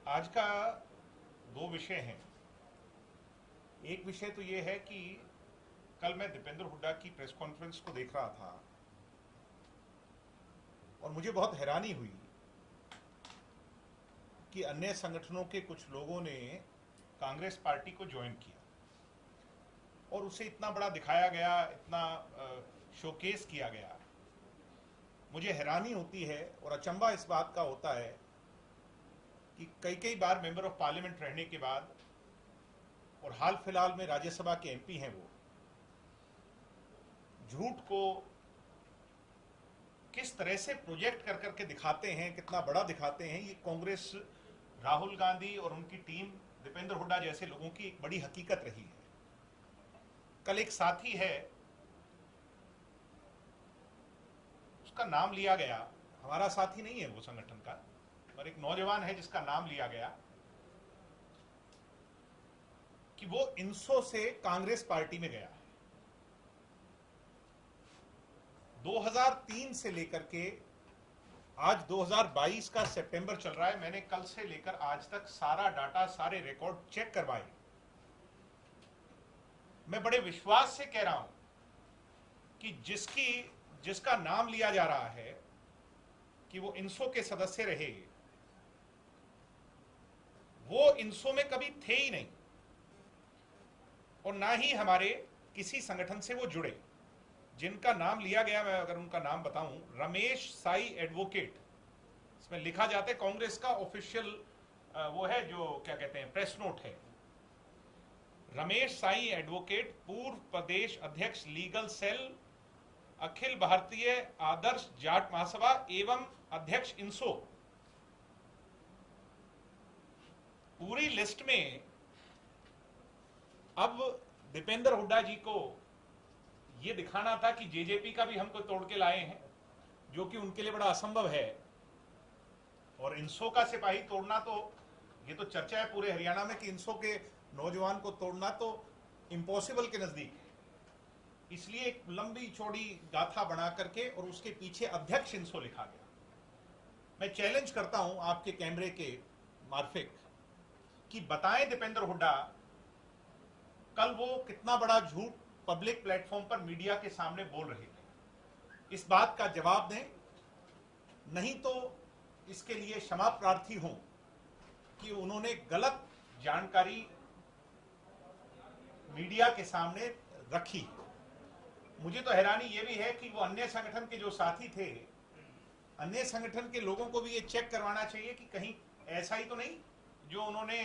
आज का दो विषय हैं। एक विषय तो ये है कि कल मैं दीपेंद्र हुड्डा की प्रेस कॉन्फ्रेंस को देख रहा था और मुझे बहुत हैरानी हुई कि अन्य संगठनों के कुछ लोगों ने कांग्रेस पार्टी को ज्वाइन किया और उसे इतना बड़ा दिखाया गया, इतना शोकेस किया गया। मुझे हैरानी होती है और अचंभा इस बात का होता है कि कई कई बार मेंबर ऑफ पार्लियामेंट रहने के बाद और हाल फिलहाल में राज्यसभा के एमपी हैं, वो झूठ को किस तरह से प्रोजेक्ट कर करके दिखाते हैं, कितना बड़ा दिखाते हैं। ये कांग्रेस, राहुल गांधी और उनकी टीम, दीपेंद्र हुड्डा जैसे लोगों की एक बड़ी हकीकत रही है। कल एक साथी है, उसका नाम लिया गया, हमारा साथी नहीं है वो संगठन का, और एक नौजवान है जिसका नाम लिया गया कि वो इनसो से कांग्रेस पार्टी में गया है। 2003 से लेकर के आज 2022 का सितंबर चल रहा है। मैंने कल से लेकर आज तक सारा डाटा, सारे रिकॉर्ड चेक करवाए। मैं बड़े विश्वास से कह रहा हूं कि जिसका नाम लिया जा रहा है कि वो इनसो के सदस्य रहे, वो इनसो में कभी थे ही नहीं और ना ही हमारे किसी संगठन से वो जुड़े। जिनका नाम लिया गया, मैं अगर उनका नाम बताऊं, रमेश साई एडवोकेट, इसमें लिखा जाता है, कांग्रेस का ऑफिशियल वो है जो क्या कहते हैं, प्रेस नोट है। रमेश साई एडवोकेट, पूर्व प्रदेश अध्यक्ष, लीगल सेल, अखिल भारतीय आदर्श जाट महासभा एवं अध्यक्ष इनसो। पूरी लिस्ट में अब दीपेंद्र हुड्डा जी को ये दिखाना था कि जेजेपी का भी हमको तोड़ के लाए हैं, जो कि उनके लिए बड़ा असंभव है। और इनसो का सिपाही तोड़ना, तो ये तो चर्चा है पूरे हरियाणा में कि इनसो के नौजवान को तोड़ना तो इम्पॉसिबल के नजदीक है। इसलिए एक लंबी चौड़ी गाथा बना करके और उसके पीछे अध्यक्ष इनसो लिखा गया। मैं चैलेंज करता हूं आपके कैमरे के मार्फिक कि बताएं दीपेंद्र हुड्डा कल वो कितना बड़ा झूठ पब्लिक प्लेटफॉर्म पर मीडिया के सामने बोल रहे थे। इस बात का जवाब दें, नहीं तो इसके लिए क्षमा प्रार्थी हूं कि उन्होंने गलत जानकारी मीडिया के सामने रखी। मुझे तो हैरानी यह भी है कि वो अन्य संगठन के जो साथी थे, अन्य संगठन के लोगों को भी ये चेक करवाना चाहिए कि कहीं ऐसा ही तो नहीं जो उन्होंने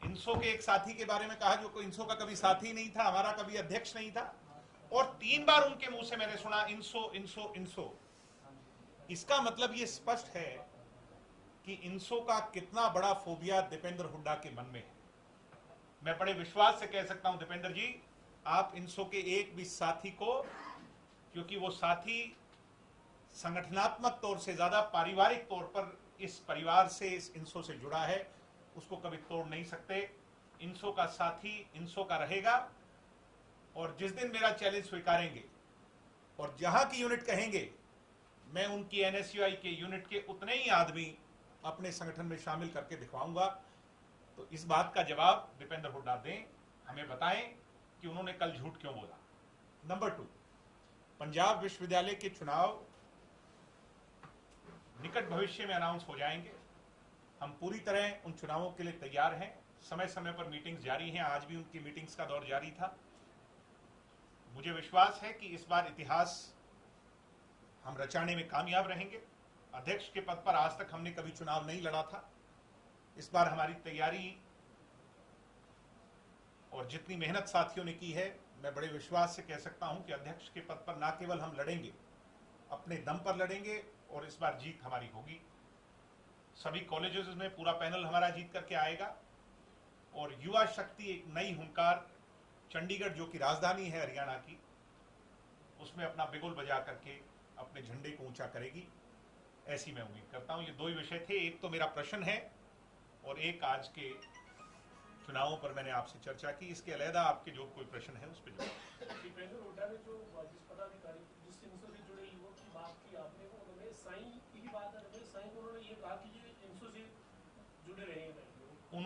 इनसो के एक साथी के बारे में कहा, जो कोई इनसो का कभी साथी नहीं था, हमारा कभी अध्यक्ष नहीं था, और 3 बार उनके मुंह से मैंने सुना इनसो इनसो इनसो। इसका मतलब ये स्पष्ट है कि इनसो का कितना बड़ा फोबिया दीपेंद्र हुड्डा के मन में है। मैं बड़े विश्वास से कह सकता हूं दीपेंद्र जी, आप इनसो के एक भी साथी को, क्योंकि वो साथी संगठनात्मक तौर से ज्यादा पारिवारिक तौर पर इस परिवार से, इस इनसो से जुड़ा है, उसको कभी तोड़ नहीं सकते। इनसो का साथी इनसो का रहेगा। और जिस दिन मेरा चैलेंज स्वीकारेंगे और जहां की यूनिट कहेंगे, मैं उनकी एनएसयूआई के यूनिट के उतने ही आदमी अपने संगठन में शामिल करके दिखवाऊंगा। तो इस बात का जवाब दीपेंद्र हुड्डा दें, हमें बताएं कि उन्होंने कल झूठ क्यों बोला। नंबर 2, पंजाब विश्वविद्यालय के चुनाव निकट भविष्य में अनाउंस हो जाएंगे। हम पूरी तरह उन चुनावों के लिए तैयार हैं। समय समय पर मीटिंग्स जारी हैं, आज भी उनकी मीटिंग्स का दौर जारी था। मुझे विश्वास है कि इस बार इतिहास हम रचाने में कामयाब रहेंगे। अध्यक्ष के पद पर आज तक हमने कभी चुनाव नहीं लड़ा था। इस बार हमारी तैयारी और जितनी मेहनत साथियों ने की है, मैं बड़े विश्वास से कह सकता हूं कि अध्यक्ष के पद पर न केवल हम लड़ेंगे, अपने दम पर लड़ेंगे और इस बार जीत हमारी होगी। सभी कॉलेजेस में पूरा पैनल हमारा जीत करके आएगा और युवा शक्ति, एक नई हुंकार, चंडीगढ़ जो कि राजधानी है हरियाणा की, उसमें अपना बिगुल बजा करके अपने झंडे को ऊंचा करेगी, ऐसी मैं उम्मीद करता हूं। ये 2 ही विषय थे, एक तो मेरा प्रश्न है और एक आज के चुनावों पर मैंने आपसे चर्चा की। इसके अलग आपके जो कोई प्रश्न है उस पर दीपेंद्र हुड्डा ने जो जिस पदाधिकारी, जिस इनसो से जुड़े युवक की बात की आपने, वो रमेश साई की बात है। रमेश साई को उन्होंने ये कहा कि ये इनसो से जुड़े रहे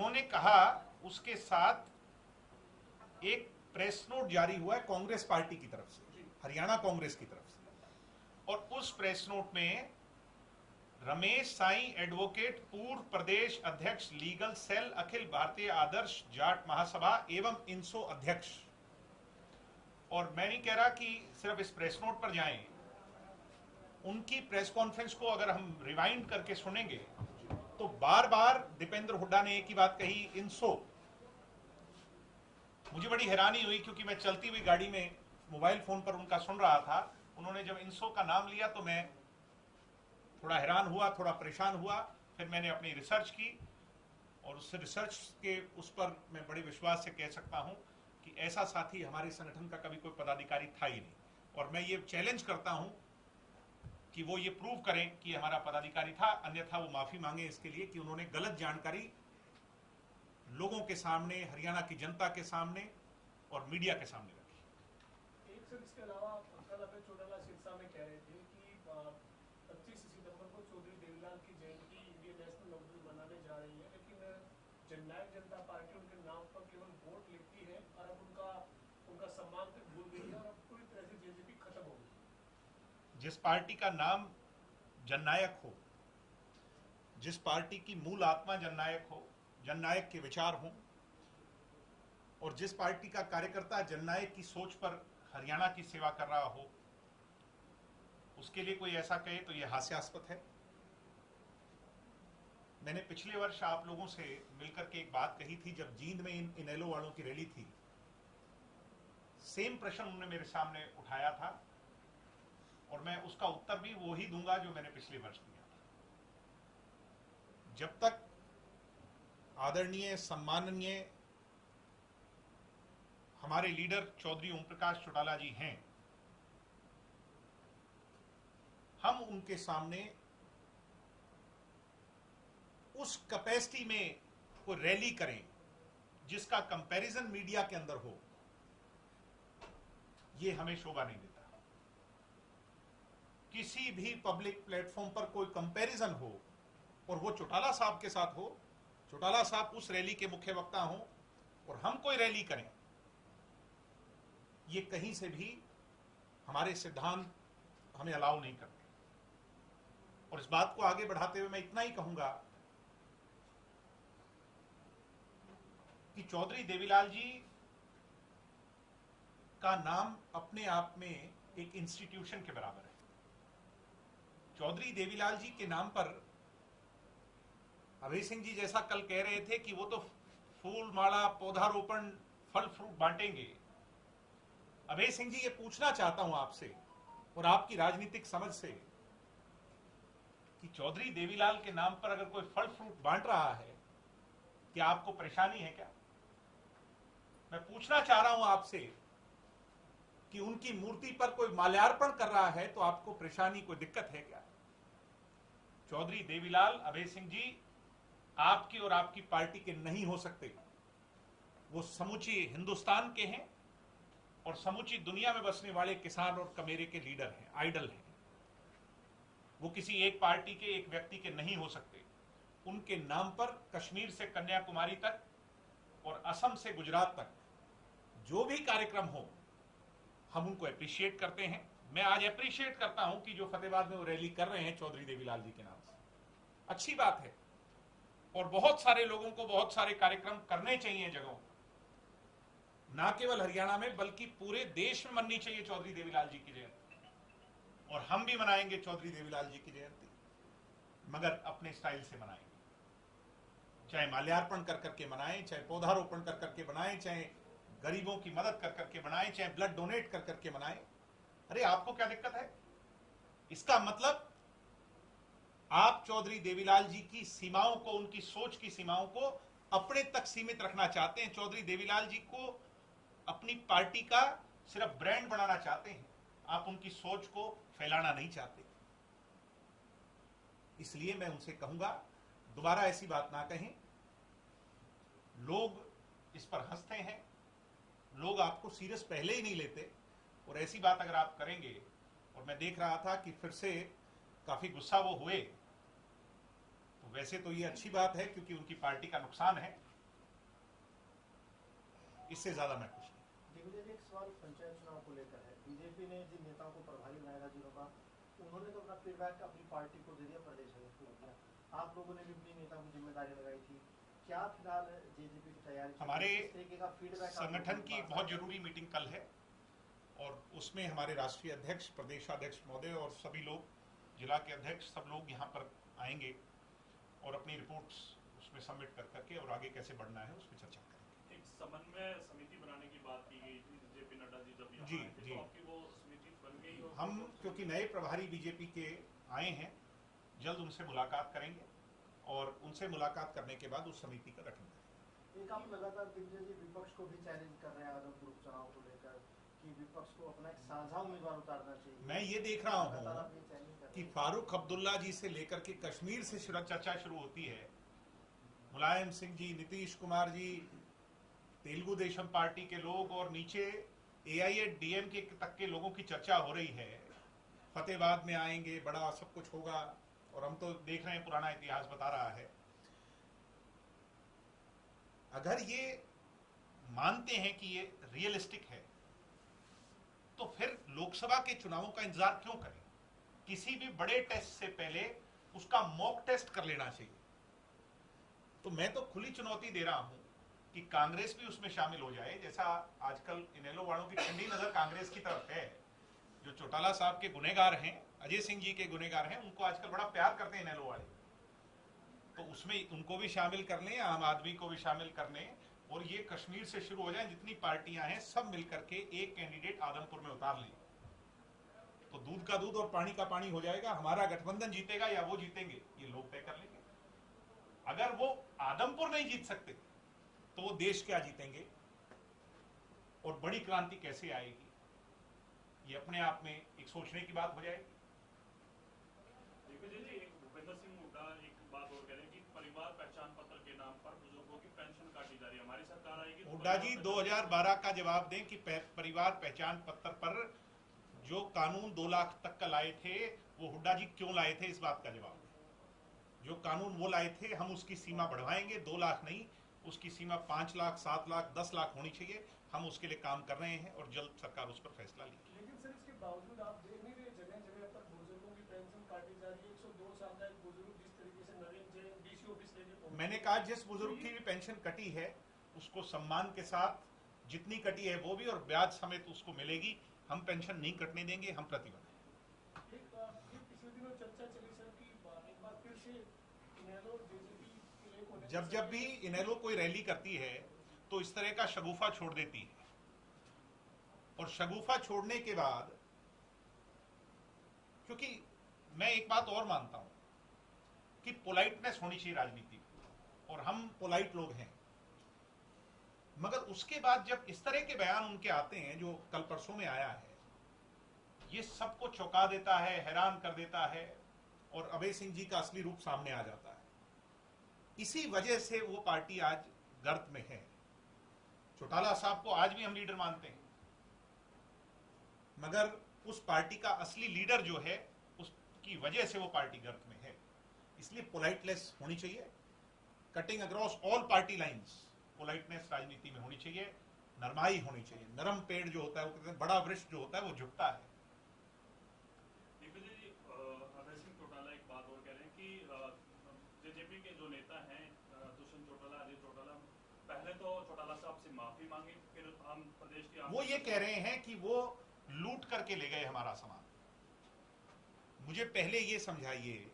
उन्होंने कहा, उसके साथ एक प्रेस नोट जारी हुआ है कांग्रेस पार्टी की तरफ से, हरियाणा कांग्रेस की तरफ से, और उस प्रेस नोट में रमेश साईं एडवोकेट, पूर्व प्रदेश अध्यक्ष लीगल सेल, अखिल भारतीय आदर्श जाट महासभा एवं इंसो अध्यक्ष। और मैं नहीं कह रहा कि सिर्फ इस प्रेस नोट पर जाएं, उनकी प्रेस कॉन्फ्रेंस को अगर हम रिवाइंड करके सुनेंगे तो बार बार दीपेंद्र हुड्डा ने एक ही बात कही, इंसो। मुझे बड़ी हैरानी हुई क्योंकि मैं चलती हुई गाड़ी में मोबाइल फोन पर उनका सुन रहा था। उन्होंने जब इंसो का नाम लिया तो मैं थोड़ा हैरान हुआ, थोड़ा परेशान हुआ। फिर मैंने अपनी रिसर्च की और उस रिसर्च के उस पर मैं बड़े विश्वास से कह सकता हूं कि ऐसा साथी हमारे संगठन का कभी कोई पदाधिकारी था ही नहीं। और मैं ये चैलेंज करता हूं कि वो ये प्रूव करें कि हमारा पदाधिकारी था, अन्यथा वो माफी मांगे इसके लिए कि उन्होंने गलत जानकारी लोगों के सामने, हरियाणा की जनता के सामने और मीडिया के सामने रखी। एक सर, इसके अलावा कल अभय चौटाला सिरसा में कह रहे थे कि 25 सितंबर को चौधरी देवीलाल की जयंती इंडियन नेशनल लोकदल मनाने जा रही है, लेकिन जननायक जनता पार्टी उनके नाम पर केवल वोट लेती है और अब उनका सम्मान तक भूल गई है और अब पूरी तरह से जेजेपी खत्म हो गई। जिस पार्टी का नाम जननायक हो, जिस पार्टी की मूल आत्मा जननायक हो, जननायक के विचार हों, और जिस पार्टी का कार्यकर्ता जननायक की सोच पर हरियाणा की सेवा कर रहा हो, उसके लिए कोई ऐसा कहे तो यह हास्यास्पद है। मैंने पिछले वर्ष आप लोगों से मिलकर के एक बात कही थी, जब जींद में इनेलो वालों की रैली थी, सेम प्रश्न उन्होंने मेरे सामने उठाया था और मैं उसका उत्तर भी वो ही दूंगा जो मैंने पिछले वर्ष दिया था। जब तक आदरणीय, सम्माननीय हमारे लीडर चौधरी ओम प्रकाश चौटाला जी हैं, हम उनके सामने उस कैपेसिटी में कोई रैली करें जिसका कंपैरिजन मीडिया के अंदर हो, यह हमें शोभा नहीं देता। किसी भी पब्लिक प्लेटफॉर्म पर कोई कंपैरिजन हो और वो चौटाला साहब के साथ हो, चौटाला साहब उस रैली के मुख्य वक्ता हों और हम कोई रैली करें, ये कहीं से भी हमारे सिद्धांत हमें अलाउ नहीं करते। और इस बात को आगे बढ़ाते हुए मैं इतना ही कहूंगा कि चौधरी देवीलाल जी का नाम अपने आप में एक इंस्टीट्यूशन के बराबर है। चौधरी देवीलाल जी के नाम पर अभय सिंह जी जैसा कल कह रहे थे कि वो तो फूल माला, पौधारोपण, फल फ्रूट बांटेंगे। अभय सिंह जी, ये पूछना चाहता हूं आपसे और आपकी राजनीतिक समझ से कि चौधरी देवीलाल के नाम पर अगर कोई फल फ्रूट बांट रहा है, क्या आपको परेशानी है क्या? मैं पूछना चाह रहा हूं आपसे कि उनकी मूर्ति पर कोई माल्यार्पण कर रहा है तो आपको परेशानी, कोई दिक्कत है क्या? चौधरी देवीलाल, अभय सिंह जी आपकी और आपकी पार्टी के नहीं हो सकते। वो समूची हिंदुस्तान के हैं और समूची दुनिया में बसने वाले किसान और कमेरे के लीडर हैं, आइडल हैं। वो किसी एक पार्टी के, एक व्यक्ति के नहीं हो सकते। उनके नाम पर कश्मीर से कन्याकुमारी तक और असम से गुजरात तक जो भी कार्यक्रम हो, हम उनको अप्रिशिएट करते हैं। मैं आज अप्रिशिएट करता हूं कि जो फतेहाबाद में वो रैली कर रहे हैं चौधरी देवीलाल जी के नाम से, अच्छी बात है। और बहुत सारे लोगों को बहुत सारे कार्यक्रम करने चाहिए जगहों, ना केवल हरियाणा में बल्कि पूरे देश में मननी चाहिए चौधरी देवीलाल जी की जयंती। और हम भी मनाएंगे चौधरी देवीलाल जी की जयंती, मगर अपने स्टाइल से मनाएंगे। चाहे माल्यार्पण कर करके मनाएं, चाहे पौधारोपण कर करके बनाएं, चाहे गरीबों की मदद कर करके बनाएं, चाहे ब्लड डोनेट कर करके बनाएं। अरे आपको क्या दिक्कत है? इसका मतलब आप चौधरी देवीलाल जी की सीमाओं को, उनकी सोच की सीमाओं को अपने तक सीमित रखना चाहते हैं। चौधरी देवीलाल जी को अपनी पार्टी का सिर्फ ब्रांड बनाना चाहते हैं, आप उनकी सोच को फैलाना नहीं चाहते। इसलिए मैं उनसे कहूंगा, दोबारा ऐसी बात ना कहें। लोग इस पर हंसते हैं, लोग आपको सीरियस पहले ही नहीं लेते, और ऐसी बात अगर आप करेंगे, और मैं देख रहा था कि फिर से काफी गुस्सा वो हुए, तो वैसे तो ये अच्छी बात है क्योंकि उनकी पार्टी का नुकसान है। इससे ज्यादा मैं कुछ नहीं। दिग्विजय जी, एक सवाल पंचायत चुनाव को लेकर है। बीजेपी ने जिन नेताओं को प्रभारी बनाया था जिलों का, उन्होंने तो अपना फीडबैक अपनी पार्टी को दे दिया, प्रदेश अध्यक्ष को दिया। आप लोगों ने भी अपनी नेताओं की जिम्मेदारी लगाई थी। क्या फिलहाल जेजेपी की तैयारी हमारे किस तरीके का फीडबैक संगठन की बहुत जरूरी मीटिंग कल है और उसमें हमारे राष्ट्रीय अध्यक्ष, प्रदेशाध्यक्ष महोदय और सभी लोग, जिला के अध्यक्ष, सब लोग यहाँ पर आएंगे और अपनी रिपोर्ट्स उसमें सबमिट कर करके और आगे कैसे बढ़ना है उस पर चर्चा करेंगे। एक समन्वय समिति बनाने की बात की गई थी जेपी नड्डा जी जब यहाँ जी, आए थे, जी। तो आपकी वो समिति बन गई? और हम क्योंकि नए प्रभारी बीजेपी के आए हैं, जल्द उनसे मुलाकात करेंगे और उनसे मुलाकात करने के बाद उस समिति का गठन करेंगे। एक आप लगातार दिग्विजय जी विपक्ष को भी चैलेंज कर रहे हैं आदमपुर उपचुनाव को लेकर कि विपक्ष को अपना एक साझा उम्मीदवार उतारना चाहिए। मैं ये देख रहा लगातार हूँ आप ये चैलेंज कर रहे कि हैं। फारूक अब्दुल्ला जी से लेकर के कश्मीर से चर्चा शुरू होती है, मुलायम सिंह जी, नीतीश कुमार जी, तेलुगु देशम पार्टी के लोग और नीचे AIADMK तक के लोगों की चर्चा हो रही है। फतेहाबाद में आएंगे, बड़ा सब कुछ होगा, और हम तो देख रहे हैं पुराना इतिहास बता रहा है। अगर ये मानते हैं कि ये रियलिस्टिक है तो फिर लोकसभा के चुनावों का इंतजार क्यों करें? किसी भी बड़े टेस्ट से पहले उसका मॉक टेस्ट कर लेना चाहिए। तो मैं तो खुली चुनौती दे रहा हूं कि कांग्रेस भी उसमें शामिल हो जाए, जैसा आजकल इनेलो वालों की ठंडी नजर कांग्रेस की तरफ है। जो चौटाला साहब के गुनेगार हैं, अजय सिंह जी के गुनेगार हैं, उनको आजकल बड़ा प्यार करते हैं इनेलो वाले, तो उसमें उनको भी शामिल कर लें, आम आदमी को भी शामिल कर लें और ये कश्मीर से शुरू हो जाए, जितनी पार्टियां हैं सब मिलकर के एक कैंडिडेट आदमपुर में उतार लें, तो दूध का दूध और पानी का पानी हो जाएगा। हमारा गठबंधन जीतेगा या वो जीतेंगे ये लोग तय कर लेंगे। अगर वो आदमपुर नहीं जीत सकते तो वो देश क्या जीतेंगे और बड़ी क्रांति कैसे आएगी, ये अपने आप में एक सोचने की बात हो जाएगी। दिग्विजय जी, एक भूपेंद्र सिंह हुड्डा एक बात और कह रहे हैं कि परिवार पहचान पत्र के नाम पर बुजुर्गों की पेंशन काटी जा रही है, हमारी सरकार आएगी तो हुड्डा जी 2012 का जवाब दें कि परिवार पहचान पत्र पर जो कानून 2 लाख तक का लाए थे वो हुड्डा जी क्यों लाए थे, इस बात का जवाब दें। जो कानून वो लाए थे, हम उसकी सीमा बढ़वाएंगे, 2 लाख नहीं, उसकी सीमा 5 लाख, 7 लाख, 10 लाख होनी चाहिए। हम उसके लिए काम कर रहे हैं और जल्द सरकार उस पर फैसला लेगी। लेकिन सर इसके बावजूद आप देख नहीं रहे जगह जगह पर बुजुर्गों की पेंशन काटी जा रही है। 102 साल का एक बुजुर्ग जिस तरीके से नरेंद्र जैन DC ऑफिस लेके पहुंचे। मैंने कहा जिस बुजुर्ग की भी पेंशन कटी है उसको सम्मान के साथ, जितनी कटी है वो भी और ब्याज समेत उसको मिलेगी। हम पेंशन नहीं कटने देंगे, हम प्रतिबद्ध हैं। एक पिछले दिनों चर्चा चली सर कि एक बार फिर से इनेलो जेजेपी के लिए होने जब भी इनेलो कोई रैली करती है तो इस तरह का शगुफा छोड़ देती है, और शगुफा छोड़ने के बाद, क्योंकि मैं एक बात और मानता हूं कि पोलाइटनेस होनी चाहिए राजनीति में, और हम पोलाइट लोग हैं, मगर उसके बाद जब इस तरह के बयान उनके आते हैं जो कल परसों में आया है, ये सबको चौंका देता है, हैरान कर देता है और अभय सिंह जी का असली रूप सामने आ जाता है। इसी वजह से वो पार्टी आज गर्त में है। चौटाला साहब को आज भी हम लीडर मानते हैं, मगर उस पार्टी का असली लीडर जो है उसकी वजह से वो पार्टी गर्त में है। इसलिए पोलाइटनेस होनी चाहिए, cutting across all party lines politeness राजनीति में होनी चाहिए, नरमाई होनी चाहिए। नरम पेड़ जो होता है, वो कहते हैं बड़ा वृक्ष जो होता है वो झुकता है। दिग्विजय जी, अभय सिंह चौटाला एक बात और कह रहे हैं कि जेजेपी के जो नेता हैं दुष्यंत चौटाला, अजय चौटाला, पहले तो चौटाला साहब से माफी मांगी, फिर हम प्रदेश के वो ये कह रहे हैं कि वो लूट करके ले गए हमारा सामान। मुझे पहले ये समझाइए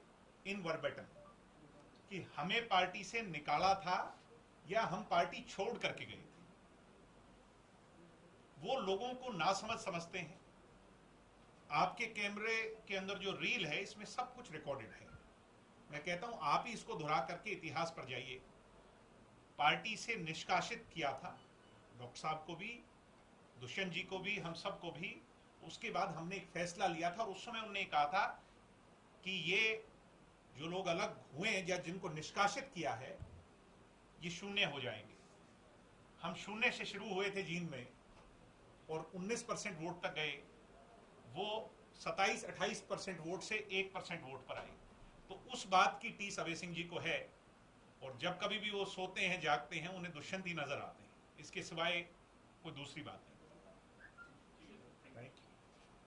इन वर्बेटम कि हमें पार्टी से निकाला था या हम पार्टी छोड़ करके गए थे। वो लोगों को नासमझ समझते हैं। आपके कैमरे के अंदर जो रील है इसमें सब कुछ रिकॉर्डेड है। मैं कहता हूं आप ही इसको दोहरा करके इतिहास पर जाइए। पार्टी से निष्कासित किया था डॉक्टर साहब को भी, दुष्यंत जी को भी, हम सब को भी। उसके बाद हमने एक फैसला लिया था और उस समय उन्होंने कहा था कि ये जो लोग अलग हुए या जिनको निष्कासित किया है ये शून्य हो जाएंगे। हम शून्य से शुरू हुए थे जींद में और 19% वोट तक गए, वो 27-28% वोट से 1% वोट पर आए। तो उस बात की टीस अभय सिंह जी को है, और जब कभी भी वो सोते हैं जागते हैं उन्हें दुष्यंत ही नजर आते हैं। इसके सिवाय कोई दूसरी बात है।